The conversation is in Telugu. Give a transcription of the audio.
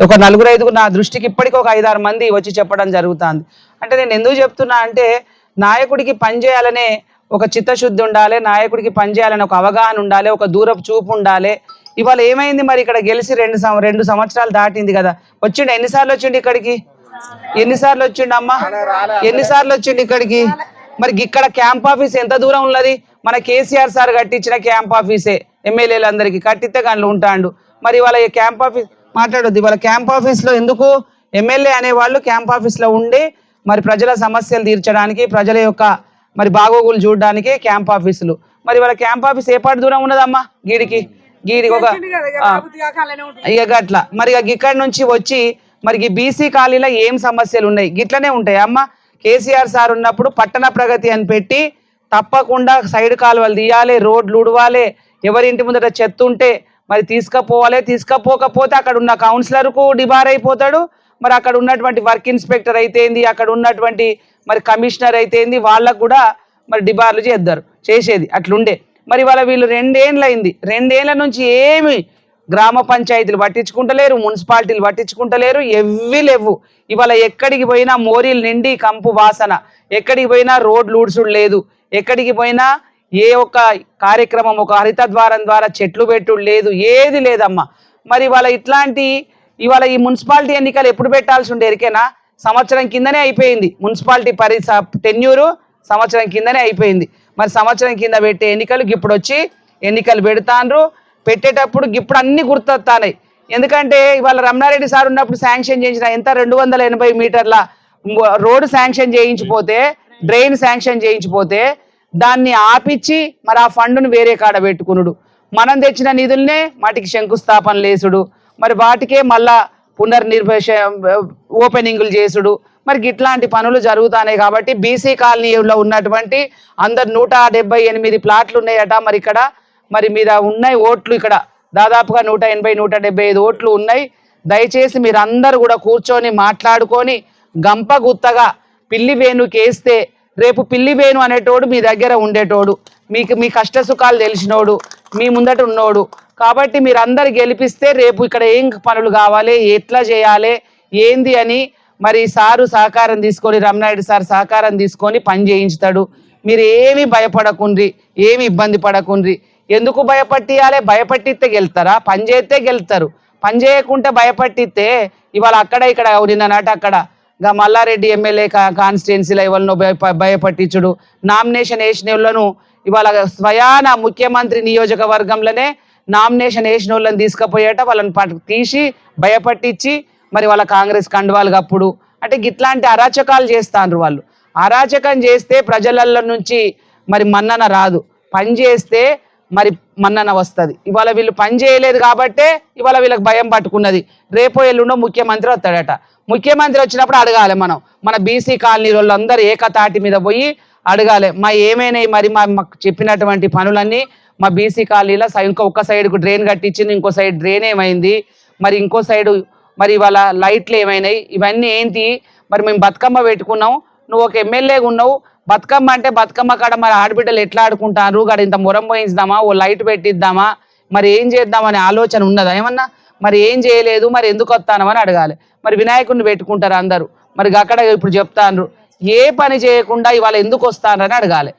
ఒక నలుగురు ఐదుగురు నా దృష్టికి ఇప్పటికీ ఒక 5-6 మంది వచ్చి చెప్పడం జరుగుతుంది. అంటే నేను ఎందుకు చెప్తున్నా అంటే నాయకుడికి పనిచేయాలనే ఒక చిత్తశుద్ధి ఉండాలి, నాయకుడికి పనిచేయాలని ఒక అవగాహన ఉండాలి, ఒక దూరపు చూపు ఉండాలి. ఇవాళ ఏమైంది మరి ఇక్కడ గెలిచి 2 సంవత్సరాలు దాటింది కదా, వచ్చిండు ఎన్నిసార్లు వచ్చిండు ఇక్కడికి, ఎన్నిసార్లు వచ్చిండు అమ్మా, ఎన్నిసార్లు వచ్చిండు ఇక్కడికి? మరి ఇక్కడ క్యాంప్ ఆఫీస్ ఎంత దూరం ఉన్నది? మన కేసీఆర్ సార్ కట్టించిన క్యాంప్ ఆఫీసే, ఎమ్మెల్యేలందరికీ కట్టిస్తే కానీ ఉంటాడు. మరి ఇవాళ ఈ క్యాంప్ ఆఫీస్ మాట్లాడొద్దు, ఇవాళ క్యాంప్ ఆఫీస్లో ఎందుకు ఎమ్మెల్యే అనేవాళ్ళు క్యాంప్ ఆఫీస్లో ఉండి మరి ప్రజల సమస్యలు తీర్చడానికి, ప్రజల యొక్క మరి బాగోగులు చూడడానికి క్యాంప్ ఆఫీసులు. మరి వాళ్ళ క్యాంప్ ఆఫీస్ ఏ పాటు దూరం ఉన్నదమ్మా గీడికి ఒక ఇక అట్లా మరి ఇక్కడి నుంచి వచ్చి మరి బీసీ కాలనీలో ఏం సమస్యలు ఉన్నాయి గిట్లనే ఉంటాయి అమ్మ. కేసీఆర్ సార్ ఉన్నప్పుడు పట్టణ ప్రగతి అని పెట్టి తప్పకుండా సైడ్ కాలువలు తీయాలి, రోడ్లు ఉడవాలి, ఎవరింటి ముందట చెత్త ఉంటే మరి తీసుకుపోవాలి, తీసుకపోకపోతే అక్కడ ఉన్న కౌన్సిలర్కు డిబార్ అయిపోతాడు, మరి అక్కడ ఉన్నటువంటి వర్క్ ఇన్స్పెక్టర్ అయితేంది, అక్కడ ఉన్నటువంటి మరి కమిషనర్ అయితేంది, వాళ్ళకు కూడా మరి డిబార్లు చేసేది అట్లుండే. మరి వాళ్ళ వీళ్ళు 2 ఏళ్ళు అయింది, 2 ఏళ్ల నుంచి ఏమి గ్రామ పంచాయతీలు పట్టించుకుంటలేరు, మున్సిపాలిటీలు పట్టించుకుంటలేరు, ఎవ్వి లేవు. ఇవాళ ఎక్కడికి పోయినా మోరీలు నిండి కంపు వాసన, ఎక్కడికి పోయినా రోడ్లు ఊడ్చుడు లేదు, ఎక్కడికి పోయినా ఏ ఒక్క కార్యక్రమం ఒక హరితద్వారం ద్వారా చెట్లు పెట్టుడు లేదు, ఏది లేదమ్మా. మరి ఇవాళ ఈ మున్సిపాలిటీ ఎన్నికలు ఎప్పుడు పెట్టాల్సి ఉండే ఎరికేనా? సంవత్సరం కిందనే అయిపోయింది మున్సిపాలిటీ టెన్యూరు, సంవత్సరం కిందనే అయిపోయింది. మరి సంవత్సరం కింద పెట్టే ఎన్నికలు ఇప్పుడు వచ్చి ఎన్నికలు పెడతాండ్రు, పెట్టేటప్పుడు ఇప్పుడు అన్ని గుర్తొస్తాయి. ఎందుకంటే ఇవాళ రమణారెడ్డి సార్ ఉన్నప్పుడు శాంక్షన్ చేయించిన ఎంత 280 మీటర్ల రోడ్డు శాంక్షన్ చేయించిపోతే, డ్రైన్ శాంక్షన్ చేయించిపోతే దాన్ని ఆపిచ్చి మరి ఆ ఫండ్ను వేరే కాడ పెట్టుకునుడు, మనం తెచ్చిన నిధులనే వాటికి శంకుస్థాపన లేసుడు, మరి వాటికే మళ్ళా ఓపెనింగ్లు చేసుడు, మరి ఇట్లాంటి పనులు జరుగుతున్నాయి. కాబట్టి బీసీ కాలనీలో ఉన్నటువంటి అందరు 178 ప్లాట్లు ఉన్నాయట. మరి ఇక్కడ మరి మీద ఉన్నాయి ఓట్లు, ఇక్కడ దాదాపుగా 180-175 ఓట్లు ఉన్నాయి. దయచేసి మీరు అందరూ కూడా కూర్చొని మాట్లాడుకొని గంప గుత్తగా పిల్లి వేణుకేస్తే రేపు పిల్లి వేణు అనేటోడు మీ దగ్గర ఉండేటోడు, మీ కష్ట సుఖాలు తెలిసినోడు, మీ ముందట ఉన్నోడు. కాబట్టి మీరు అందరు గెలిపిస్తే రేపు ఇక్కడ ఏం పనులు కావాలి, ఎట్లా చేయాలి, ఏంది అని మరి సారు సహకారం తీసుకొని, రమణారెడ్డి సార్ సహకారం తీసుకొని పని చేయించుతాడు. మీరు ఏమి భయపడకుండ్రి, ఏమి ఇబ్బంది పడకుండ్రి. ఎందుకు భయపట్టియాలి? భయపట్టిస్తే గెలుతారా? పని చేస్తే గెలుతారు. పని చేయకుంటే భయపట్టిస్తే ఇవాళ అక్కడ ఇక్కడ నిన్ననాట అక్కడ మల్లారెడ్డి ఎమ్మెల్యే కాన్స్టిట్యున్సీలో ఎవరినో భయపట్టించుడు, నామినేషన్ వేసిన వాళ్ళను ఇవాళ స్వయాన ముఖ్యమంత్రి నియోజకవర్గంలోనే నామినేషన్ వేసిన వాళ్ళని తీసుకుపోయేట వాళ్ళని తీసి భయపట్టించి మరి వాళ్ళ కాంగ్రెస్ కండువాలు కప్పుడు. అంటే ఇట్లాంటి అరాచకాలు చేస్తాండ్రు వాళ్ళు. అరాచకం చేస్తే ప్రజల నుంచి మరి మన్నన రాదు, పని చేస్తే మరి మన్నన వస్తుంది. ఇవాళ వీళ్ళు పని చేయలేదు కాబట్టే ఇవాళ వీళ్ళకి భయం పట్టుకున్నది. రేపో ఎల్లుండో ముఖ్యమంత్రి వస్తాడట. ముఖ్యమంత్రి వచ్చినప్పుడు అడగాలి మనం, మన బీసీ కాలనీ వాళ్ళందరూ ఏకతాటి మీద పోయి అడగాలి, ఏమైనాయి మరి మాకు చెప్పినటువంటి పనులన్నీ మా బీసీ కాలనీలో ఒక్క సైడ్కు డ్రైన్ కట్టించింది, ఇంకో సైడ్ డ్రైన్ ఏమైంది, మరి ఇంకో సైడు మరి ఇవాళ లైట్లు ఏమైనాయి, ఇవన్నీ ఏంటి? మరి మేము బతుకమ్మ పెట్టుకున్నాం, నువ్వు ఒక ఎమ్మెల్యేగా ఉన్నావు, బతుకమ్మ అంటే బతుకమ్మ కాడ మరి ఆడబిడ్డలు ఎట్లా ఆడుకుంటారు, కాడ ఇంత మురం పోయిద్దామా, ఓ లైట్ పెట్టిద్దామా, మరి ఏం చేద్దామనే ఆలోచన ఉన్నదా ఏమన్నా? మరి ఏం చేయలేదు, మరి ఎందుకు వస్తానమని అడగాలి. మరి వినాయకుడిని పెట్టుకుంటారు అందరూ, మరి అక్కడ ఇప్పుడు చెప్తాను ఏ పని చేయకుండా ఇవాళ ఎందుకు వస్తానని అడగాలి.